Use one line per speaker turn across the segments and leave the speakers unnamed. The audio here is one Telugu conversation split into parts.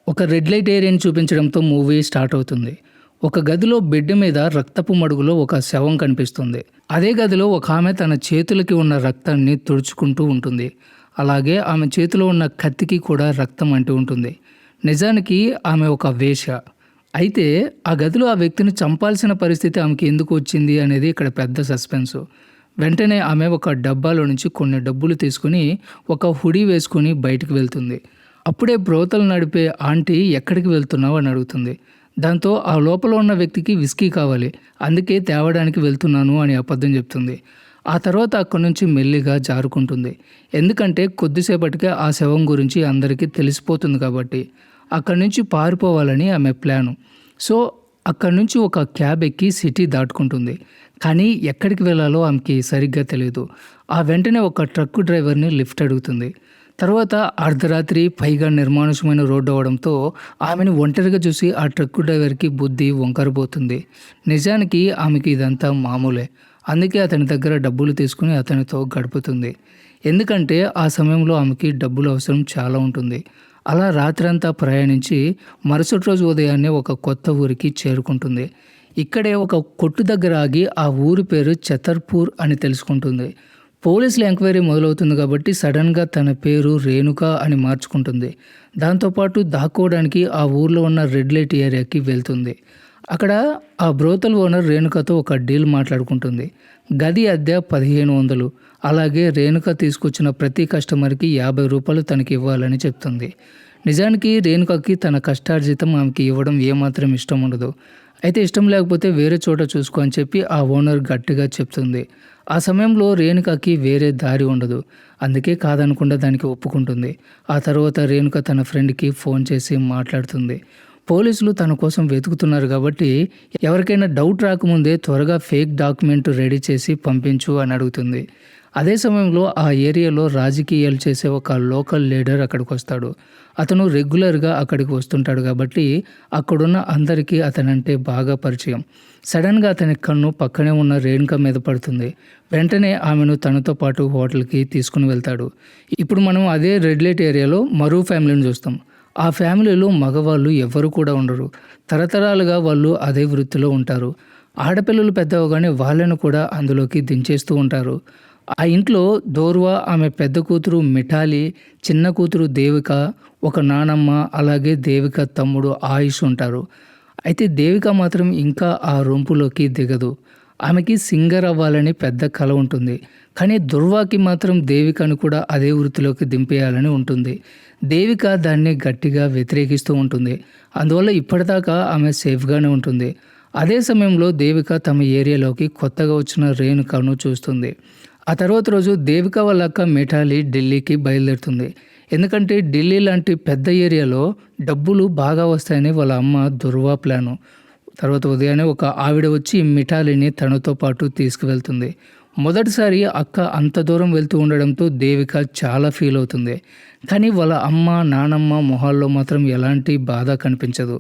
ఒక రెడ్ లైట్ ఏరియాని చూపించడంతో మూవీ స్టార్ట్ అవుతుంది. ఒక గదిలో బెడ్ మీద రక్తపు మడుగులో ఒక శవం కనిపిస్తుంది. అదే గదిలో ఒక ఆమె తన చేతులకి ఉన్న రక్తాన్ని తుడుచుకుంటూ ఉంటుంది. అలాగే ఆమె చేతిలో ఉన్న కత్తికి కూడా రక్తం అంటి ఉంటుంది. నిజానికి ఆమె ఒక వేశ్య. అయితే ఆ గదిలో ఆ వ్యక్తిని చంపాల్సిన పరిస్థితి ఆమెకి ఎందుకు వచ్చింది అనేది ఇక్కడ పెద్ద సస్పెన్సు. వెంటనే ఆమె ఒక డబ్బాలో నుంచి కొన్ని డబ్బులు తీసుకుని ఒక హుడీ వేసుకుని బయటికి వెళ్తుంది. అప్పుడే బ్రోతలు నడిపే ఆంటీ ఎక్కడికి వెళ్తున్నావు అని అడుగుతుంది. దాంతో ఆ లోపల ఉన్న వ్యక్తికి విస్కీ కావాలి, అందుకే తేవడానికి వెళ్తున్నాను అని అబద్ధం చెప్తుంది. ఆ తర్వాత అక్కడి నుంచి మెల్లిగా జారుకుంటుంది. ఎందుకంటే కొద్దిసేపటికే ఆ శవం గురించి అందరికీ తెలిసిపోతుంది కాబట్టి. అక్కడి నుంచి పారిపోవాలని ఆమె ప్లాను. సో అక్కడి నుంచి ఒక క్యాబ్ ఎక్కి సిటీ దాటుకుంటుంది. కానీ ఎక్కడికి వెళ్ళాలో ఆమెకి సరిగ్గా తెలియదు. ఆ వెంటనే ఒక ట్రక్కు డ్రైవర్ని లిఫ్ట్ అడుగుతుంది. తర్వాత అర్ధరాత్రి పైగా నిర్మానుష్యమైన రోడ్డు అవడంతో ఆమెను ఒంటరిగా చూసి ఆ ట్రక్కు డ్రైవర్కి బుద్ధి వంకరబోతుంది. నిజానికి ఆమెకి ఇదంతా మామూలే. అందుకే అతని దగ్గర డబ్బులు తీసుకుని అతనితో గడుపుతుంది. ఎందుకంటే ఆ సమయంలో ఆమెకి డబ్బులు అవసరం చాలా ఉంటుంది. అలా రాత్రంతా ప్రయాణించి మరుసటి రోజు ఉదయాన్నే ఒక కొత్త ఊరికి చేరుకుంటుంది. ఇక్కడే ఒక కొట్టు దగ్గర ఆగి ఆ ఊరి పేరు ఛతర్పూర్ అని తెలుసుకుంటుంది. పోలీసుల ఎంక్వైరీ మొదలవుతుంది కాబట్టి సడన్గా తన పేరు రేణుక అని మార్చుకుంటుంది. దాంతోపాటు దాక్కోవడానికి ఆ ఊర్లో ఉన్న రెడ్ లైట్ ఏరియాకి వెళ్తుంది. అక్కడ ఆ బ్రోతల్ ఓనర్ రేణుకతో ఒక డీల్ మాట్లాడుకుంటుంది. గది అద్దె 1500, అలాగే రేణుక తీసుకొచ్చిన ప్రతి కస్టమర్కి 50 రూపాయలు తనకి ఇవ్వాలని చెప్తుంది. నిజానికి రేణుకకి తన కష్టార్జితం ఆమెకి ఇవ్వడం ఏమాత్రం ఇష్టం ఉండదు. అయితే ఇష్టం లేకపోతే వేరే చోట చూసుకో అని చెప్పి ఆ ఓనర్ గట్టిగా చెప్తుంది. ఆ సమయంలో రేణుకకి వేరే దారి ఉండదు. అందుకే కాదనకుండా దానికి ఒప్పుకుంటుంది. ఆ తర్వాత రేణుక తన ఫ్రెండ్కి ఫోన్ చేసి మాట్లాడుతుంది. పోలీసులు తన కోసం వెతుకుతున్నారు కాబట్టి ఎవరికైనా డౌట్ రాకముందే త్వరగా ఫేక్ డాక్యుమెంట్ రెడీ చేసి పంపించు అని అడుగుతుంది. అదే సమయంలో ఆ ఏరియాలో రాజకీయాలు చేసే ఒక లోకల్ లీడర్ అక్కడికి వస్తాడు. అతను రెగ్యులర్గా అక్కడికి వస్తుంటాడు కాబట్టి అక్కడున్న అందరికీ అతనంటే బాగా పరిచయం. సడన్గా అతని కన్ను పక్కనే ఉన్న రేణుక మీద పడుతుంది. వెంటనే ఆమెను తనతో పాటు హోటల్కి తీసుకుని వెళ్తాడు. ఇప్పుడు మనం అదే రెడ్ లైట్ ఏరియాలో మరో ఫ్యామిలీని చూస్తాం. ఆ ఫ్యామిలీలో మగవాళ్ళు ఎవ్వరు కూడా ఉండరు. తరతరాలుగా వాళ్ళు అదే వృత్తిలో ఉంటారు. ఆడపిల్లలు పెద్దవగానే వాళ్ళను కూడా అందులోకి దించేస్తూ ఉంటారు. ఆ ఇంట్లో దోర్వా, ఆమె పెద్ద కూతురు మిఠాలి, చిన్న కూతురు దేవిక, ఒక నానమ్మ, అలాగే దేవిక తమ్ముడు ఆయుష్ ఉంటారు. అయితే దేవిక మాత్రం ఇంకా ఆ రొంపులోకి దిగదు. ఆమెకి సింగర్ అవ్వాలని పెద్ద కల ఉంటుంది. కానీ దుర్వాకి మాత్రం దేవికను కూడా అదే వృత్తిలోకి దింపేయాలని ఉంటుంది. దేవిక దాన్ని గట్టిగా వ్యతిరేకిస్తూ ఉంటుంది. అందువల్ల ఇప్పటిదాకా ఆమె సేఫ్గానే ఉంటుంది. అదే సమయంలో దేవిక తమ ఏరియాలోకి కొత్తగా వచ్చిన రేణుకను చూస్తుంది. ఆ తర్వాత రోజు దేవిక వాళ్ళ అక్క మిఠాలి ఢిల్లీకి బయలుదేరుతుంది. ఎందుకంటే ఢిల్లీ లాంటి పెద్ద ఏరియాలో డబ్బులు బాగా వస్తాయని వాళ్ళ అమ్మ దుర్వా ప్లాను. తర్వాత ఉదయాన్నే ఒక ఆవిడ వచ్చి మిఠాలిని తనతో పాటు తీసుకువెళ్తుంది. మొదటిసారి అక్క అంత దూరం వెళ్తూ ఉండడంతో దేవిక చాలా ఫీల్ అవుతుంది. కానీ వాళ్ళ అమ్మ నానమ్మ మొహాల్లో మాత్రం ఎలాంటి బాధ కనిపించదు.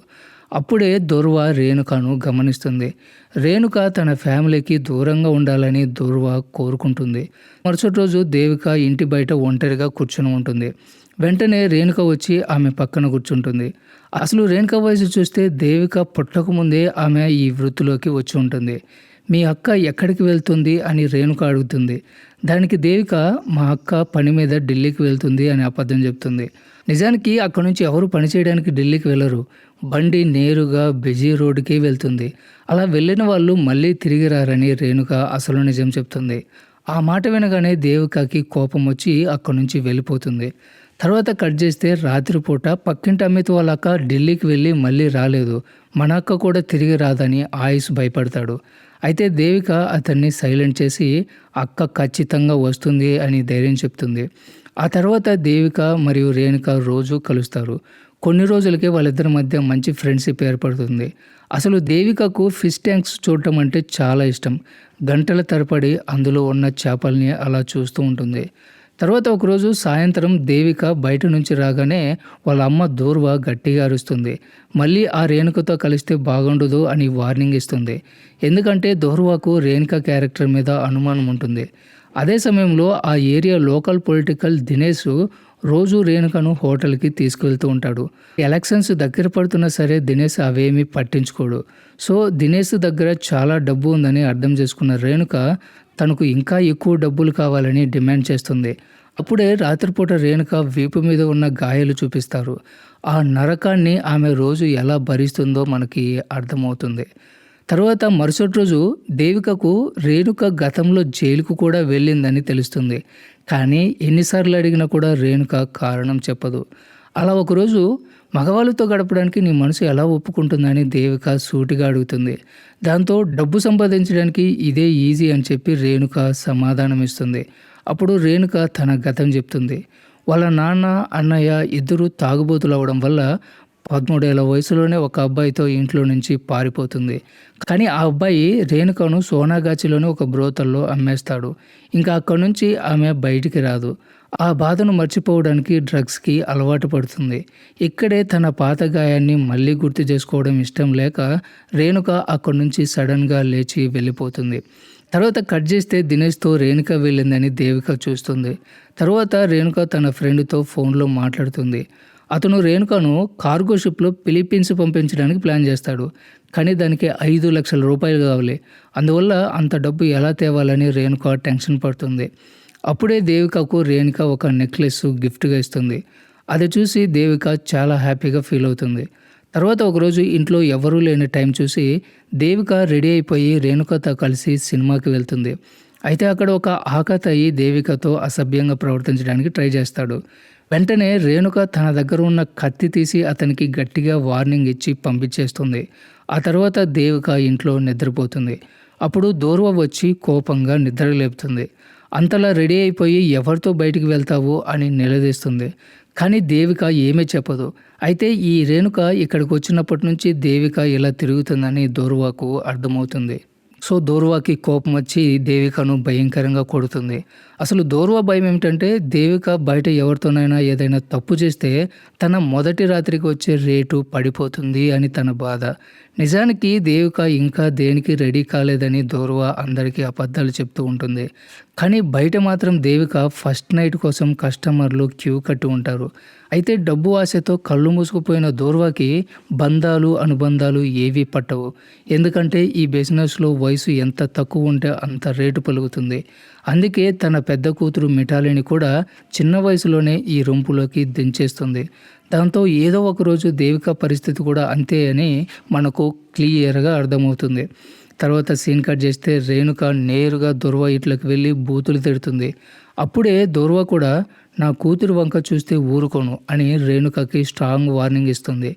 అప్పుడే దుర్వా రేణుకను గమనిస్తుంది. రేణుక తన ఫ్యామిలీకి దూరంగా ఉండాలని దుర్వా కోరుకుంటుంది. మరుసటి రోజు దేవిక ఇంటి బయట ఒంటరిగా కూర్చొని ఉంటుంది. వెంటనే రేణుక వచ్చి ఆమె పక్కన కూర్చుంటుంది. అసలు రేణుక వయసు చూస్తే దేవిక పుట్టకముందే ఆమె ఈ వృత్తిలోకి వచ్చి ఉంటుంది. మీ అక్క ఎక్కడికి వెళ్తుంది అని రేణుక అడుగుతుంది. దానికి దేవిక మా అక్క పని మీద ఢిల్లీకి వెళ్తుంది అని అబద్ధం చెప్తుంది. నిజానికి అక్కడి నుంచి ఎవరు పని చేయడానికి ఢిల్లీకి వెళ్ళరు. బండి నేరుగా బిజీ రోడ్డుకి వెళ్తుంది. అలా వెళ్ళిన వాళ్ళు మళ్ళీ తిరిగి రారని రేణుక అసలు నిజం చెప్తుంది. ఆ మాట వినగానే దేవికకి కోపం వచ్చి అక్కడి నుంచి వెళ్ళిపోతుంది. తర్వాత కట్ చేస్తే రాత్రిపూట పక్కింటి అమ్మిత వాళ్ళ అక్క ఢిల్లీకి వెళ్ళి మళ్ళీ రాలేదు, మన అక్క కూడా తిరిగి రాదని ఆయుష్ భయపడతాడు. అయితే దేవిక అతన్ని సైలెంట్ చేసి అక్క ఖచ్చితంగా వస్తుంది అని ధైర్యం చెప్తుంది. ఆ తర్వాత దేవిక మరియు రేణుక రోజు కలుస్తారు. కొన్ని రోజులకే వాళ్ళిద్దరి మధ్య మంచి ఫ్రెండ్షిప్ ఏర్పడుతుంది. అసలు దేవికకు ఫిష్ ట్యాంక్స్ చూడటం అంటే చాలా ఇష్టం. గంటల తరబడి అందులో ఉన్న చేపల్ని అలా చూస్తూ ఉంటుంది. తర్వాత ఒకరోజు సాయంత్రం దేవిక బయట నుంచి రాగానే వాళ్ళ అమ్మ దూర్వా గట్టిగా అరుస్తుంది. మళ్ళీ ఆ రేణుకతో కలిస్తే బాగుండదు అని వార్నింగ్ ఇస్తుంది. ఎందుకంటే దూర్వాకు రేణుక క్యారెక్టర్ మీద అనుమానం ఉంటుంది. అదే సమయంలో ఆ ఏరియా లోకల్ పొలిటికల్ దినేష్ రోజు రేణుకను హోటల్కి తీసుకువెళ్తూ ఉంటాడు. ఎలక్షన్స్ దగ్గర పడుతున్నా సరే దినేష్ అవేమీ పట్టించుకోడు. సో దినేష్ దగ్గర చాలా డబ్బు ఉందని అర్థం చేసుకున్న రేణుక తనకు ఇంకా ఎక్కువ డబ్బులు కావాలని డిమాండ్ చేస్తుంది. అప్పుడే రాత్రిపూట రేణుక వీపు మీద ఉన్న గాయాలు చూపిస్తారు. ఆ నరకాన్ని ఆమె రోజు ఎలా భరిస్తుందో మనకి అర్థమవుతుంది. తర్వాత మరుసటి రోజు దేవికకు రేణుక గతంలో జైలుకు కూడా వెళ్ళిందని తెలుస్తుంది. కానీ ఎన్నిసార్లు అడిగినా కూడా రేణుక కారణం చెప్పదు. అలా ఒకరోజు మగవాళ్ళతో గడపడానికి నీ మనసు ఎలా ఒప్పుకుంటుందని దేవిక సూటిగా అడుగుతుంది. దాంతో డబ్బు సంపాదించడానికి ఇదే ఈజీ అని చెప్పి రేణుక సమాధానం ఇస్తుంది. అప్పుడు రేణుక తన గతం చెప్తుంది. వాళ్ళ నాన్న, అన్నయ్య ఇద్దరూ తాగుబోతులు అవడం వల్ల 13 ఏళ్ల వయసులోనే ఒక అబ్బాయితో ఇంట్లో నుంచి పారిపోతుంది. కానీ ఆ అబ్బాయి రేణుకను సోనాగాచిలోని ఒక బ్రోతల్లో అమ్మేస్తాడు. ఇంకా అక్కడి నుంచి ఆమె బయటికి రాదు. ఆ బాధను మర్చిపోవడానికి డ్రగ్స్కి అలవాటు పడుతుంది. ఇక్కడే తన పాత గాయాన్ని మళ్ళీ గుర్తు చేసుకోవడం ఇష్టం లేక రేణుక అక్కడి నుంచి సడన్గా లేచి వెళ్ళిపోతుంది. తర్వాత కట్ చేస్తే దినేష్తో రేణుక వెళ్ళిందని దేవిక చూస్తుంది. తర్వాత రేణుక తన ఫ్రెండ్తో ఫోన్లో మాట్లాడుతుంది. అతను రేణుకను కార్గో షిప్లో ఫిలిప్పీన్స్ పంపించడానికి ప్లాన్ చేస్తాడు. కానీ దానికి 5 లక్షల రూపాయలు కావాలి. అందువల్ల అంత డబ్బు ఎలా తేవాలని రేణుక టెన్షన్ పడుతుంది. అప్పుడే దేవికకు రేణుక ఒక నెక్లెస్ గిఫ్ట్గా ఇస్తుంది. అది చూసి దేవిక చాలా హ్యాపీగా ఫీల్ అవుతుంది. తర్వాత ఒకరోజు ఇంట్లో ఎవరూ లేని టైం చూసి దేవిక రెడీ అయిపోయి రేణుకతో కలిసి సినిమాకి వెళ్తుంది. అయితే అక్కడ ఒక ఆకతాయి దేవికతో అసభ్యంగా ప్రవర్తించడానికి ట్రై చేస్తాడు. వెంటనే రేణుక తన దగ్గర ఉన్న కత్తి తీసి అతనికి గట్టిగా వార్నింగ్ ఇచ్చి పంపించేస్తుంది. ఆ తర్వాత దేవిక ఇంట్లో నిద్రపోతుంది. అప్పుడు దూర్వ వచ్చి కోపంగా నిద్రలేపుతుంది. అంతలా రెడీ అయిపోయి ఎవరితో బయటికి వెళ్తావు అని నిలదీస్తుంది. కానీ దేవిక ఏమీ చెప్పదు. అయితే ఈ రేణుక ఇక్కడికి వచ్చినప్పటి నుంచి దేవిక ఇలా తిరుగుతుందని దూర్వకు అర్థమవుతుంది. సో దూర్వాకి కోపం వచ్చి దేవికను భయంకరంగా కొడుతుంది. అసలు దూర్వ భయం ఏమిటంటే దేవిక బయట ఎవరితోనైనా ఏదైనా తప్పు చేస్తే తన మొదటి రాత్రికి వచ్చే రేటు పడిపోతుంది అని తన బాధ. నిజానికి దేవిక ఇంకా దేనికి రెడీ కాలేదని దూర్వ అందరికీ అబద్ధాలు చెప్తూ ఉంటుంది. కానీ బయట మాత్రం దేవిక ఫస్ట్ నైట్ కోసం కస్టమర్లు క్యూ కట్టి ఉంటారు. అయితే డబ్బు ఆశతో కళ్ళు మూసుకుపోయిన దూర్వాకి బంధాలు అనుబంధాలు ఏవీ పట్టవు. ఎందుకంటే ఈ బిజినెస్లో వయసు ఎంత తక్కువ ఉంటే అంత రేటు పలుకుతుంది. అందుకే తన పెద్ద కూతురు మిఠాలిని కూడా చిన్న వయసులోనే ఈ రొంపులోకి దించేస్తుంది. దాంతో ఏదో ఒకరోజు దేవిక పరిస్థితి కూడా అంతే అని మనకు క్లియర్గా అర్థమవుతుంది. తర్వాత సీన్ కట్ చేస్తే రేణుక నేరుగా దూర్వ ఇంట్లోకి వెళ్ళి బూతులు తిడుతుంది. అప్పుడే దూర్వ కూడా నా కూతురు వంక చూస్తే ఊరుకోను అని రేణుకకి స్ట్రాంగ్ వార్నింగ్ ఇస్తుంది.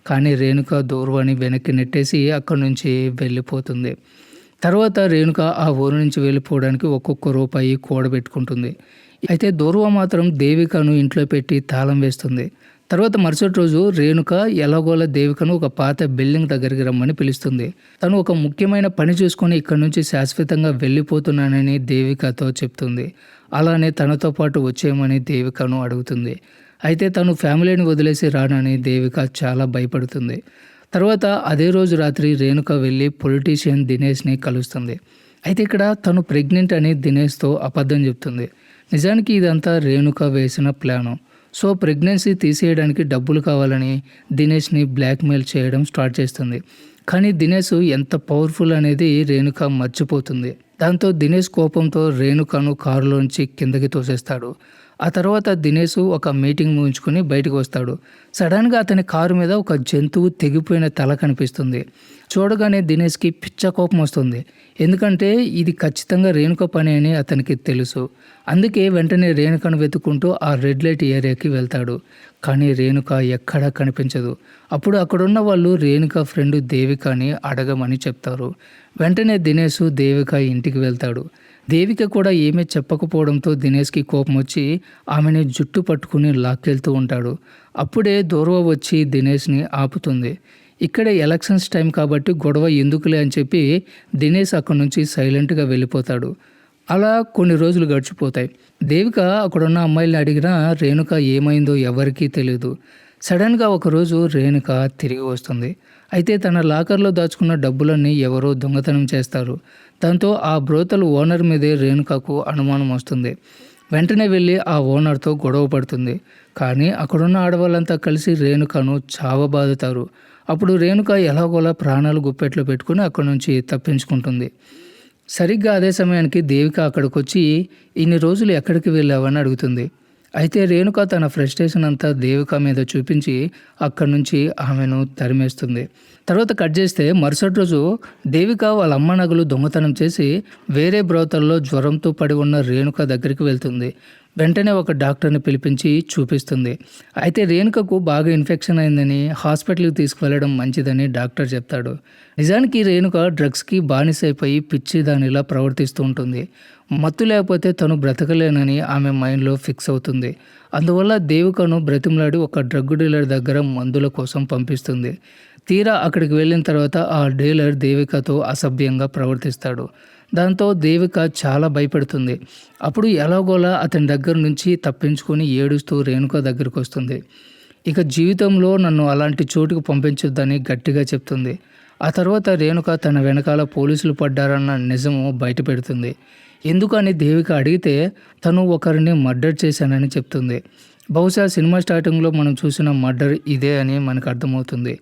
కానీ రేణుక దూర్వని వెనక్కి నెట్టేసి అక్కడి నుంచి వెళ్ళిపోతుంది. తర్వాత రేణుక ఆ ఊరు నుంచి వెళ్ళిపోవడానికి ఒక్కొక్క రూపాయి కూడబెట్టుకుంటుంది. అయితే దూర్వ మాత్రం దేవికను ఇంట్లో పెట్టి తాళం వేస్తుంది. తర్వాత మరుసటి రోజు రేణుక ఎలాగోలా దేవికను ఒక పాత బిల్డింగ్ దగ్గరికి రమ్మని పిలుస్తుంది. తను ఒక ముఖ్యమైన పని చూసుకొని ఇక్కడి నుంచి శాశ్వతంగా వెళ్ళిపోతున్నానని దేవికతో చెప్తుంది. అలానే తనతో పాటు వచ్చేయమని దేవికను అడుగుతుంది. అయితే తను ఫ్యామిలీని వదిలేసి రానని దేవిక చాలా భయపడుతుంది. తర్వాత అదే రోజు రాత్రి రేణుక వెళ్ళి పొలిటీషియన్ దినేష్ని కలుస్తుంది. అయితే ఇక్కడ తను ప్రెగ్నెంట్ అని దినేష్తో అబద్ధం చెప్తుంది. నిజానికి ఇదంతా రేణుక వేసిన ప్లాను. సో ప్రెగ్నెన్సీ తీసేయడానికి డబ్బులు కావాలని దినేష్ని బ్లాక్మెయిల్ చేయడం స్టార్ట్ చేస్తుంది. కానీ దినేష్ ఎంత పవర్ఫుల్ అనేది రేణుక మర్చిపోతుంది. దాంతో దినేష్ కోపంతో రేణుకను కారులోంచి కిందకి తోసేస్తాడు. ఆ తర్వాత దినేష్ ఒక మీటింగ్ ముగించుకొని బయటకు వస్తాడు. సడన్గా అతని కారు మీద ఒక జంతువు తెగిపోయిన తల కనిపిస్తుంది. చూడగానే దినేష్కి పిచ్చ కోపం వస్తుంది. ఎందుకంటే ఇది ఖచ్చితంగా రేణుక పని అని అతనికి తెలుసు. అందుకే వెంటనే రేణుకను వెతుక్కుంటూ ఆ రెడ్ లైట్ ఏరియాకి వెళ్తాడు. కానీ రేణుక ఎక్కడా కనిపించదు. అప్పుడు అక్కడున్న వాళ్ళు రేణుక ఫ్రెండ్ దేవికని అడగమని చెప్తారు. వెంటనే దినేష్ దేవిక ఇంటికి వెళ్తాడు. దేవిక కూడా ఏమీ చెప్పకపోవడంతో దినేష్కి కోపం వచ్చి ఆమెని జుట్టు పట్టుకుని లాక్కెళ్తూ ఉంటాడు. అప్పుడే దూర్వ వచ్చి దినేష్ని ఆపుతుంది. ఇక్కడే ఎలక్షన్స్ టైం కాబట్టి గొడవ ఎందుకులే అని చెప్పి దినేష్ అక్కడి నుంచి సైలెంట్గా వెళ్ళిపోతాడు. అలా కొన్ని రోజులు గడిచిపోతాయి. దేవిక అక్కడున్న అమ్మాయిల్ని అడిగినా రేణుక ఏమైందో ఎవరికీ తెలియదు. సడన్గా ఒకరోజు రేణుక తిరిగి వస్తుంది. అయితే తన లాకర్లో దాచుకున్న డబ్బులన్నీ ఎవరో దొంగతనం చేస్తారు. దాంతో ఆ బ్రోతల్ ఓనర్ మీదే రేణుకకు అనుమానం వస్తుంది. వెంటనే వెళ్ళి ఆ ఓనర్తో గొడవ పడుతుంది. కానీ అక్కడున్న ఆడవాళ్ళంతా కలిసి రేణుకను చావబాదుతారు. అప్పుడు రేణుక ఎలాగోలా ప్రాణాలు గుప్పెట్లో పెట్టుకుని అక్కడి నుంచి తప్పించుకుంటుంది. సరిగ్గా అదే సమయానికి దేవిక అక్కడికొచ్చి ఇన్ని రోజులు ఎక్కడికి వెళ్ళావని అడుగుతుంది. అయితే రేణుక తన ఫ్రస్ట్రేషన్ అంతా దేవిక మీద చూపించి అక్కడి నుంచి ఆమెను తరిమేస్తుంది. తర్వాత కట్ చేస్తే మరుసటి రోజు దేవిక వాళ్ళ అమ్మ నగలు దొంగతనం చేసి వేరే బ్రోతల్లో జ్వరంతో పడి ఉన్న రేణుక దగ్గరికి వెళ్తుంది. వెంటనే ఒక డాక్టర్ని పిలిపించి చూపిస్తుంది. అయితే రేణుకకు బాగా ఇన్ఫెక్షన్ అయిందని హాస్పిటల్కి తీసుకువెళ్ళడం మంచిదని డాక్టర్ చెప్తాడు. నిజానికి రేణుక డ్రగ్స్కి బానిసైపోయి పిచ్చి దానిలా ప్రవర్తిస్తూ ఉంటుంది. మత్తు లేకపోతే తను బ్రతకలేనని ఆమె మైండ్లో ఫిక్స్ అవుతుంది. అందువల్ల దేవికను బ్రతిమలాడి ఒక డ్రగ్ డీలర్ దగ్గర మందుల కోసం పంపిస్తుంది. తీరా అక్కడికి వెళ్ళిన తర్వాత ఆ డీలర్ దేవికతో అసభ్యంగా ప్రవర్తిస్తాడు. దాంతో దేవిక చాలా భయపడుతుంది. అప్పుడు ఎలాగోలా అతని దగ్గర నుంచి తప్పించుకొని ఏడుస్తూ రేణుక దగ్గరికి వస్తుంది. ఇక జీవితంలో నన్ను అలాంటి చోటుకు పంపించొద్దని గట్టిగా చెప్తుంది. ఆ తర్వాత రేణుక తన వెనకాల పోలీసులు పడ్డారన్న నిజము బయట పెడుతుంది. ఎందుకని దేవిక అడిగితే తను ఒకరిని మర్డర్ చేశానని చెప్తుంది. బహుశా సినిమా స్టార్టింగ్లో మనం చూసిన మర్డర్ ఇదే అని మనకు అర్థమవుతుంది.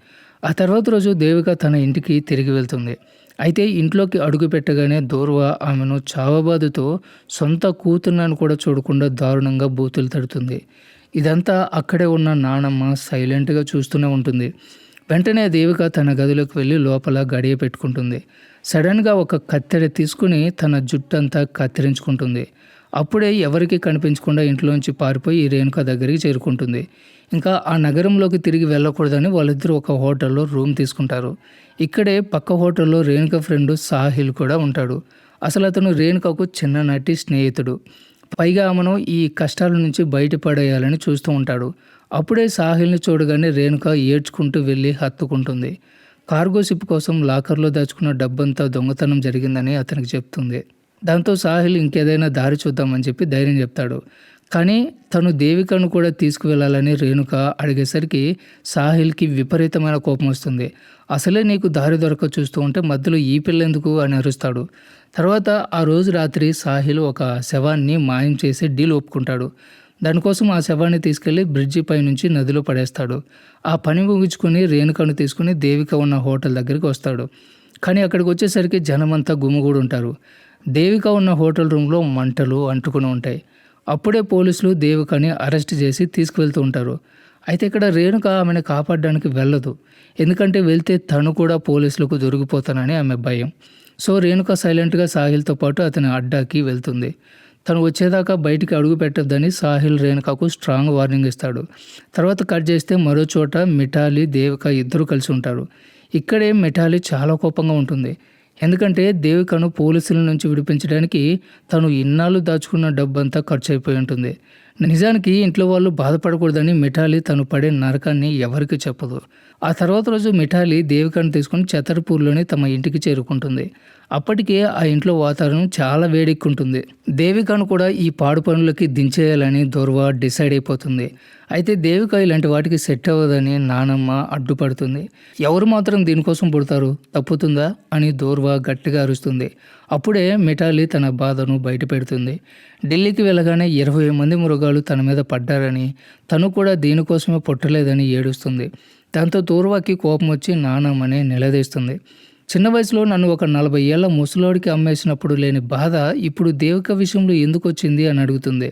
ఆ తర్వాత రోజు దేవిక తన ఇంటికి తిరిగి వెళ్తుంది. అయితే ఇంట్లోకి అడుగు పెట్టగానే దూర్వ ఆమెను చావబాదుతో సొంత కూతురునని కూడా చూడకుండా దారుణంగా బూతులు తడుతుంది. ఇదంతా అక్కడే ఉన్న నానమ్మ సైలెంట్గా చూస్తూనే ఉంటుంది. వెంటనే దేవిక తన గదిలోకి వెళ్ళి లోపల గడియ పెట్టుకుంటుంది. సడన్గా ఒక కత్తెర తీసుకుని తన జుట్టంతా కత్తిరించుకుంటుంది. అప్పుడే ఎవరికీ కనిపించకుండా ఇంట్లోంచి పారిపోయి రేణుక దగ్గరికి చేరుకుంటుంది. ఇంకా ఆ నగరంలోకి తిరిగి వెళ్ళకూడదని వాళ్ళిద్దరూ ఒక హోటల్లో రూమ్ తీసుకుంటారు. ఇక్కడే పక్క హోటల్లో రేణుక ఫ్రెండ్ సాహిల్ కూడా ఉంటాడు. అసలు అతను రేణుకకు చిన్ననాటి స్నేహితుడు. పైగా ఆమెను ఈ కష్టాల నుంచి బయటపడేయాలని చూస్తూ ఉంటాడు. అప్పుడే సాహిల్ని చూడగానే రేణుక ఏడ్చుకుంటూ వెళ్ళి హత్తుకుంటుంది. కార్గో షిప్ కోసం లాకర్లో దాచుకున్న డబ్బంతా దొంగతనం జరిగిందని అతనికి చెప్తుంది. దాంతో సాహిల్ ఇంకేదైనా దారి చూద్దామని చెప్పి ధైర్యం చెప్తాడు. కానీ తను దేవికను కూడా తీసుకువెళ్ళాలని రేణుక అడిగేసరికి సాహిల్కి విపరీతమైన కోపం వస్తుంది. అసలే నీకు దారి దొరక చూస్తూ ఉంటే మధ్యలో ఈ పిల్లెందుకు అని అరుస్తాడు. తర్వాత ఆ రోజు రాత్రి సాహిల్ ఒక శవాన్ని మాయం చేసి డీల్ ఒప్పుకుంటాడు. దానికోసం ఆ శవాన్ని తీసుకెళ్లి బ్రిడ్జి పై నుంచి నదిలో పడేస్తాడు. ఆ పని ముగించుకొని రేణుకను తీసుకుని దేవిక ఉన్న హోటల్ దగ్గరికి వస్తాడు. కానీ అక్కడికి వచ్చేసరికి జనమంతా గుమిగూడి ఉంటారు. దేవిక ఉన్న హోటల్ రూమ్లో మంటలు అంటుకుని ఉంటాయి. అప్పుడే పోలీసులు దేవికని అరెస్ట్ చేసి తీసుకువెళ్తూ ఉంటారు. అయితే ఇక్కడ రేణుక ఆమెను కాపాడడానికి వెళ్ళదు. ఎందుకంటే వెళ్తే తను కూడా పోలీసులకు దొరికిపోతానని ఆమె భయం. సో రేణుక సైలెంట్గా సాహిల్తో పాటు అతని అడ్డాకి వెళ్తుంది. తను వచ్చేదాకా బయటికి అడుగు పెట్టొద్దని సాహిల్ రేణుకకు స్ట్రాంగ్ వార్నింగ్ ఇస్తాడు. తర్వాత కట్ చేస్తే మరో చోట మిఠాలి దేవిక ఇద్దరు కలిసి ఉంటారు. ఇక్కడే మిఠాలి చాలా కోపంగా ఉంటుంది. ఎందుకంటే దేవికను పోలీసుల నుంచి విడిపించడానికి తను ఇన్నాళ్ళు దాచుకున్న డబ్బంతా ఖర్చు అయిపోయి ఉంటుంది. నిజానికి ఇంట్లో వాళ్ళు బాధపడకూడదని మిఠాలి తను పడే నరకాన్ని ఎవరికి చెప్పదు. ఆ తర్వాత రోజు మిఠాలి దేవికను తీసుకుని ఛతర్పూర్లోని తమ ఇంటికి చేరుకుంటుంది. అప్పటికే ఆ ఇంట్లో వాతావరణం చాలా వేడెక్కుంటుంది. దేవికను కూడా ఈ పాడు పనులకి దించేయాలని దూర్వ డిసైడ్ అయిపోతుంది. అయితే దేవిక ఇలాంటి వాటికి సెట్ అవ్వదని నానమ్మ అడ్డుపడుతుంది. ఎవరు మాత్రం దీనికోసం పుడతారు, తప్పుతుందా అని దూర్వ గట్టిగా అరుస్తుంది. అప్పుడే మిఠాలి తన బాధను బయట పెడుతుంది. ఢిల్లీకి వెళ్ళగానే 20 మంది మృగాలు తన మీద పడ్డారని, తను కూడా దీనికోసమే పుట్టలేదని ఏడుస్తుంది. దాంతో దూర్వకి కోపం వచ్చి నానమ్మని నిలదీస్తుంది. చిన్న వయసులో నన్ను ఒక 40 ఏళ్ల ముసలోడికి అమ్మేసినప్పుడు లేని బాధ ఇప్పుడు దేవిక విషయంలో ఎందుకు వచ్చింది అని అడుగుతుంది.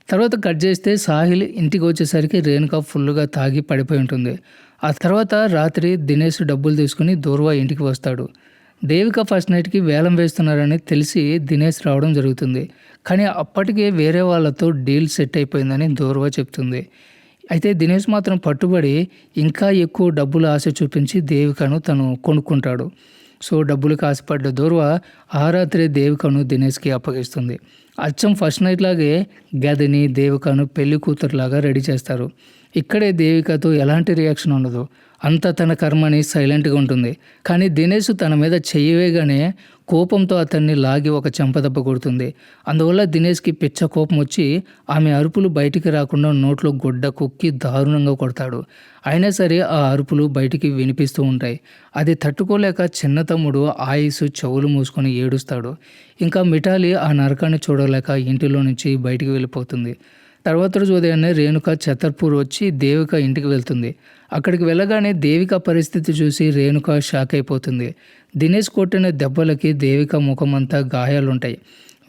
తర్వాత కట్ చేస్తే సాహిల్ ఇంటికి వచ్చేసరికి రేణుక ఫుల్గా తాగి పడిపోయి ఉంటుంది. ఆ తర్వాత రాత్రి దినేష్ డబ్బులు తీసుకుని దూర్వ ఇంటికి వస్తాడు. దేవిక ఫస్ట్ నైట్కి వేలం వేస్తున్నారని తెలిసి దినేష్ రావడం జరుగుతుంది. కానీ అప్పటికే వేరే వాళ్ళతో డీల్ సెట్ అయిపోయిందని దూర్వ చెప్తుంది. అయితే దినేష్ మాత్రం పట్టుబడి ఇంకా ఎక్కువ డబ్బులు ఆశ చూపించి దేవికను తను కొనుక్కుంటాడు. సో డబ్బులకు ఆశపడ్డ దూర్వ ఆ రాత్రే దేవికను దినేష్కి అప్పగిస్తుంది. అచ్చం ఫస్ట్ నైట్ లాగే గదిని దేవికను పెళ్లి కూతురులాగా రెడీ చేస్తారు. ఇక్కడే దేవికతో ఎలాంటి రియాక్షన్ ఉండదు. అంతా తన కర్మని సైలెంట్‌గా ఉంటుంది. కానీ దినేష్ తన మీద చెయ్యి వేయగానే కోపంతో అతన్ని లాగి ఒక చెంపదెబ్బ కొడుతుంది. అందువల్ల దినేష్‌కి పిచ్చ కోపం వచ్చి ఆమె అరుపులు బయటికి రాకుండా నోట్లో గుడ్డ కుక్కి దారుణంగా కొడతాడు. అయినా సరే ఆ అరుపులు బయటికి వినిపిస్తూ ఉంటాయి. అది తట్టుకోలేక చిన్న తమ్ముడు ఆయుష్ చెవులు మూసుకొని ఏడుస్తాడు. ఇంకా మిఠాలి ఆ నరకాన్ని చూడలేక ఇంటిలో నుంచి బయటికి వెళ్ళిపోతుంది. తర్వాత రోజు ఉదయాన్నే రేణుక ఛతర్పూర్ వచ్చి దేవిక ఇంటికి వెళ్తుంది. అక్కడికి వెళ్ళగానే దేవిక పరిస్థితి చూసి రేణుక షాక్ అయిపోతుంది. దినేష్ కొట్టిన దెబ్బలకి దేవిక ముఖమంతా గాయాలుంటాయి.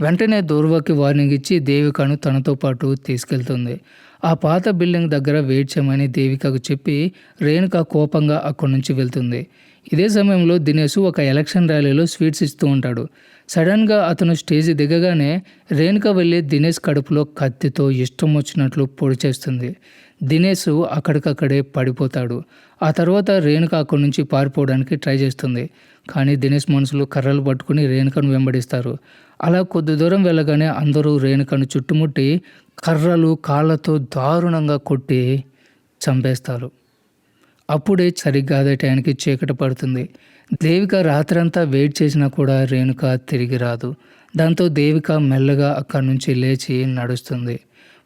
వెంటనే దూర్వాకి వార్నింగ్ ఇచ్చి దేవికను తనతో పాటు తీసుకెళ్తుంది. ఆ పాత బిల్డింగ్ దగ్గర వెయిట్ చేయమని దేవికకు చెప్పి రేణుక కోపంగా అక్కడి నుంచి వెళ్తుంది. ఇదే సమయంలో దినేష్ ఒక ఎలక్షన్ ర్యాలీలో స్వీట్స్ ఇస్తూ ఉంటాడు. సడన్గా అతను స్టేజ్ దిగగానే రేణుక వెళ్ళి దినేష్ కడుపులో కత్తితో ఇష్టం వచ్చినట్లు పొడి చేస్తుంది. దినేష్ అక్కడికక్కడే పడిపోతాడు. ఆ తర్వాత రేణుక అక్కడి నుంచి పారిపోవడానికి ట్రై చేస్తుంది. కానీ దినేష్ మనుషులు కర్రలు పట్టుకుని రేణుకను వెంబడిస్తారు. అలా కొద్ది దూరం వెళ్ళగానే అందరూ రేణుకను చుట్టుముట్టి కర్రలు కాళ్ళతో దారుణంగా కొట్టి చంపేస్తారు. అప్పుడే సరిగ్గా అదే టైంకి చీకటి పడుతుంది. దేవిక రాత్రంతా వెయిట్ చేసినా కూడా రేణుక తిరిగి రాదు. దాంతో దేవిక మెల్లగా అక్కడి నుంచి లేచి నడుస్తుంది.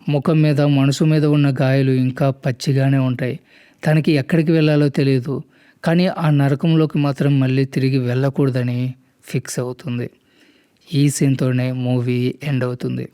ముఖం మీద మనసు మీద ఉన్న గాయాలు ఇంకా పచ్చిగానే ఉంటాయి. తనకి ఎక్కడికి వెళ్ళాలో తెలియదు. కానీ ఆ నరకంలోకి మాత్రం మళ్ళీ తిరిగి వెళ్ళకూడదని ఫిక్స్ అవుతుంది. ఈ సీన్తోనే మూవీ ఎండ్ అవుతుంది.